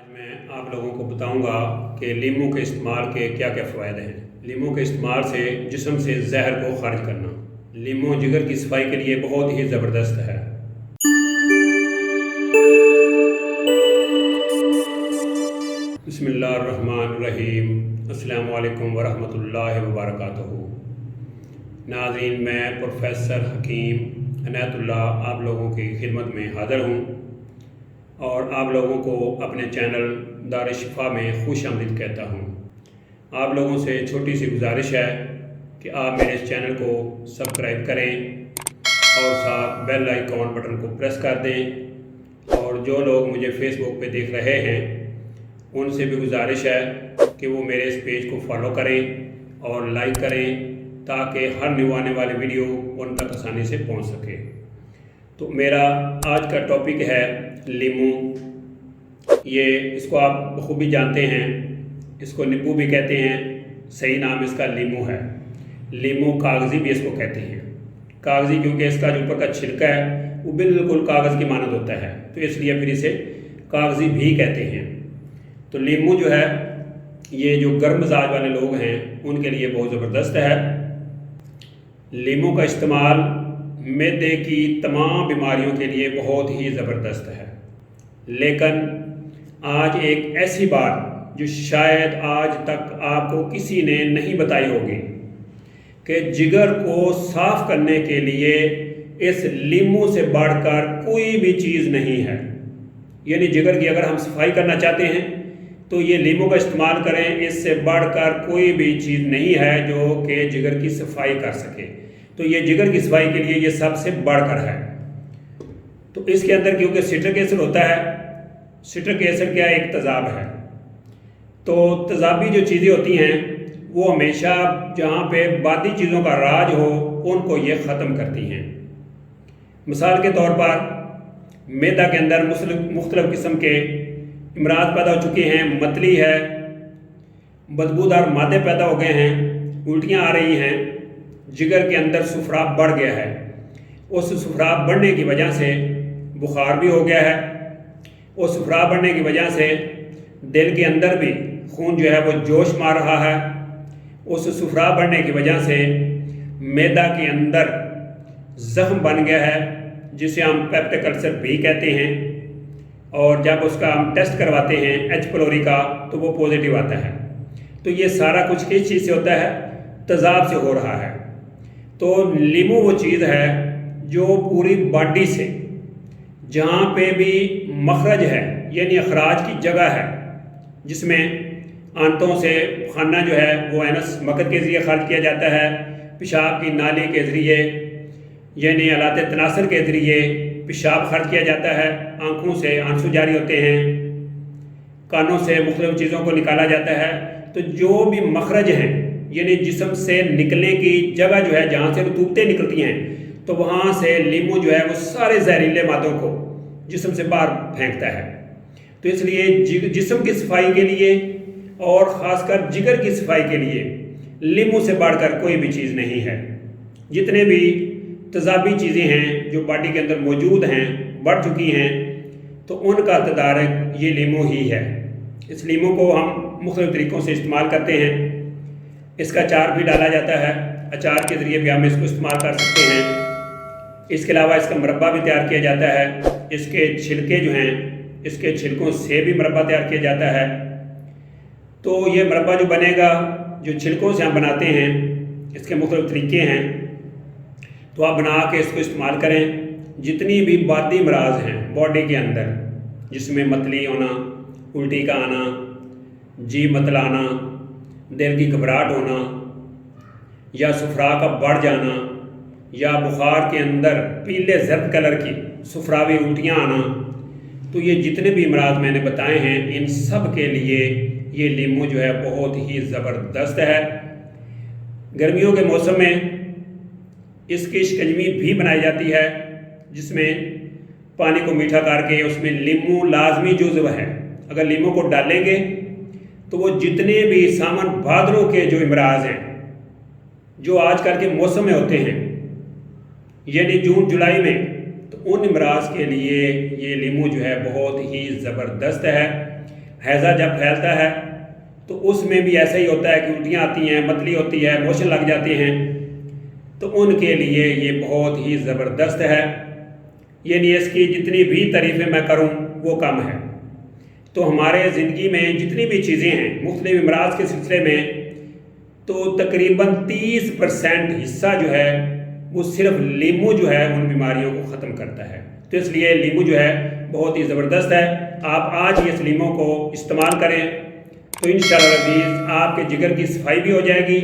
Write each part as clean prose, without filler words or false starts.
आज मैं आप लोगों को बताऊंगा कि लीमू के इस्तेमाल के क्या क्या फ़ायदे हैं। लीमू के इस्तेमाल से जिस्म से जहर को खारिज करना। लीमू जिगर की सफाई के लिए बहुत ही ज़बरदस्त है। बिस्मिल्लाहिर्रहमानिर्रहीम। अस्सलामु अलैकुम वरहमतुल्लाहि वबरकातुहू। नाज़रीन, मैं प्रोफेसर हकीम इनायतुल्लाह आप लोगों की खिदमत में हाज़िर हूँ और आप लोगों को अपने चैनल दार शिफा में खुश आमदीद कहता हूँ। आप लोगों से छोटी सी गुजारिश है कि आप मेरे इस चैनल को सब्सक्राइब करें और साथ बेल आइकॉन बटन को प्रेस कर दें। और जो लोग मुझे फेसबुक पे देख रहे हैं उनसे भी गुजारिश है कि वो मेरे इस पेज को फॉलो करें और लाइक करें ताकि हर न्यू आने वाली वीडियो उन तक आसानी से पहुंच सके। तो मेरा आज का टॉपिक है लीमू। इसको आप बखूबी जानते हैं, इसको नींबू भी कहते हैं, सही नाम इसका लीमू है। लीमू कागज़ी भी इसको कहते हैं। कागज़ी क्योंकि इसका जो ऊपर का छिलका है वो बिल्कुल कागज़ की मानद होता है, तो इसलिए फिर इसे कागज़ी भी कहते हैं। तो लीमू जो है ये जो गर्म मिजाज वाले लोग हैं उनके लिए बहुत ज़बरदस्त है। लीमू का इस्तेमाल मैदे की तमाम बीमारियों के लिए बहुत ही ज़बरदस्त है। लेकिन आज एक ऐसी बात जो शायद आज तक आपको किसी ने नहीं बताई होगी कि जिगर को साफ़ करने के लिए इस लीमू से बढ़कर कोई भी चीज़ नहीं है। यानी जिगर की अगर हम सफाई करना चाहते हैं तो ये लीमू का इस्तेमाल करें, इससे बढ़कर कोई भी चीज़ नहीं है जो कि जिगर की सफाई कर सके। तो ये जिगर की सफाई के लिए ये सबसे बढ़कर है। तो इसके अंदर क्योंकि सिट्रिक एसिड होता है, सिट्रिक एसिड क्या एक तेज़ाब है, तो तेज़ाबी जो चीज़ें होती हैं वो हमेशा जहाँ पे बादी चीज़ों का राज हो उनको ये ख़त्म करती हैं। मिसाल के तौर पर मैदा के अंदर मुख्तलिफ़ किस्म के अमराज पैदा हो चुके हैं, मतली है, बदबूदार मादे पैदा हो गए हैं, उल्टियाँ आ रही हैं, जिगर के अंदर सुफराब बढ़ गया है। उस सुफराब बढ़ने की वजह से बुखार भी हो गया है। उस सुफराब बढ़ने की वजह से दिल के अंदर भी खून जो है वो जोश मार रहा है। उस सुफराब बढ़ने की वजह से मैदा के अंदर ज़ख्म बन गया है जिसे हम पेप्टिक अल्सर भी कहते हैं। और जब उसका हम टेस्ट करवाते हैं एच प्लोरी का तो वो पॉजिटिव आता है। तो ये सारा कुछ किस चीज़ से होता है? तेज़ाब से हो रहा है। तो लीमू वो चीज़ है जो पूरी बॉडी से जहाँ पे भी मखरज है यानी अखराज की जगह है, जिसमें आंतों से खाना जो है वो एनस मकद के ज़रिए खारिज किया जाता है, पेशाब की नाली के ज़रिए यानी अलात तनासर के ज़रिए पेशाब खारिज किया जाता है, आँखों से आंसू जारी होते हैं, कानों से मुख्तलिफ़ चीज़ों को निकाला जाता है। तो जो भी मखरज हैं यानी जिस्म से निकलने की जगह जो है जहाँ से रतूबतें निकलती हैं, तो वहाँ से लीमू जो है वो सारे जहरीले मादों को जिस्म से बाहर फेंकता है। तो इसलिए जिस्म की सफाई के लिए और ख़ासकर जिगर की सफाई के लिए लीमू से बढ़कर कोई भी चीज़ नहीं है। जितने भी तेज़ाबी चीज़ें हैं जो बॉडी के अंदर मौजूद हैं, बढ़ चुकी हैं, तो उनका तदारक ये लीमू ही है। इस लीमू को हम मुख्तलिफ़ तरीक़ों से इस्तेमाल करते हैं। इसका अचार भी डाला जाता है, अचार के ज़रिए भी हम इसको इस्तेमाल कर सकते हैं। इसके अलावा इसका मुरब्बा भी तैयार किया जाता है। इसके छिलके जो हैं, इसके छिलकों से भी मुरब्बा तैयार किया जाता है। तो ये मुरब्बा जो बनेगा, जो छिलकों से हम बनाते हैं, इसके मुख्तलिफ़ तरीक़े हैं। तो आप बना के इसको इस्तेमाल करें। जितनी भी बादी अमराज हैं बॉडी के अंदर, जिसमें मतली होना, उल्टी का आना, जी मतलाना, दिल की घबराहट होना या सुफरा का बढ़ जाना या बुखार के अंदर पीले जर्द कलर की सुफरावी उल्टियाँ आना, तो ये जितने भी अमराज मैंने बताए हैं इन सब के लिए ये लीमू जो है बहुत ही ज़बरदस्त है। गर्मियों के मौसम में इसकी शिकंजवी भी बनाई जाती है, जिसमें पानी को मीठा करके उसमें लीमू लाजमी जुज़्व है। अगर लीमू को डालेंगे तो वो जितने भी सामान भादरों के जो अमराज हैं जो आजकल के मौसम में होते हैं यानी जून जुलाई में, तो उन अमराज के लिए ये लीमू जो है बहुत ही ज़बरदस्त है। हैज़ा जब फैलता है तो उसमें भी ऐसा ही होता है कि उल्टियाँ आती हैं, मतली होती है, मोशन लग जाते हैं, तो उनके लिए ये बहुत ही ज़बरदस्त है। यानी इसकी जितनी भी तारीफ़ें मैं करूं वो कम है। तो हमारे ज़िंदगी में जितनी भी चीज़ें हैं मुख्तलिफ अमराज के सिलसिले में, तो तकरीबन 30% हिस्सा जो है वो सिर्फ लीमू जो है उन बीमारियों को ख़त्म करता है। तो इसलिए लीमू जो है बहुत ही ज़बरदस्त है। आप आज ही इस लीमू को इस्तेमाल करें तो इंशाअल्लाह अज़ीज़ आपके जिगर की सफाई भी हो जाएगी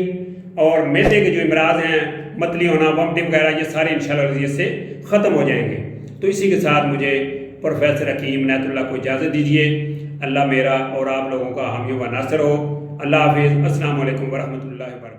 और मैदे के जो अमराज हैं, मतली होना, वमटिंग वगैरह, ये सारे इंशाअल्लाह अज़ीज़ से ख़त्म हो जाएंगे। तो इसी के साथ मुझे प्रोफेसर हकीम इनायतुल्लाह को इजाज़त दीजिए। अल्लाह मेरा और आप लोगों का हामी व नासिर हो। अल्लाह हाफ़िज़। अस्सलामु अलैकुम व रहमतुल्लाहि व बरकातहू।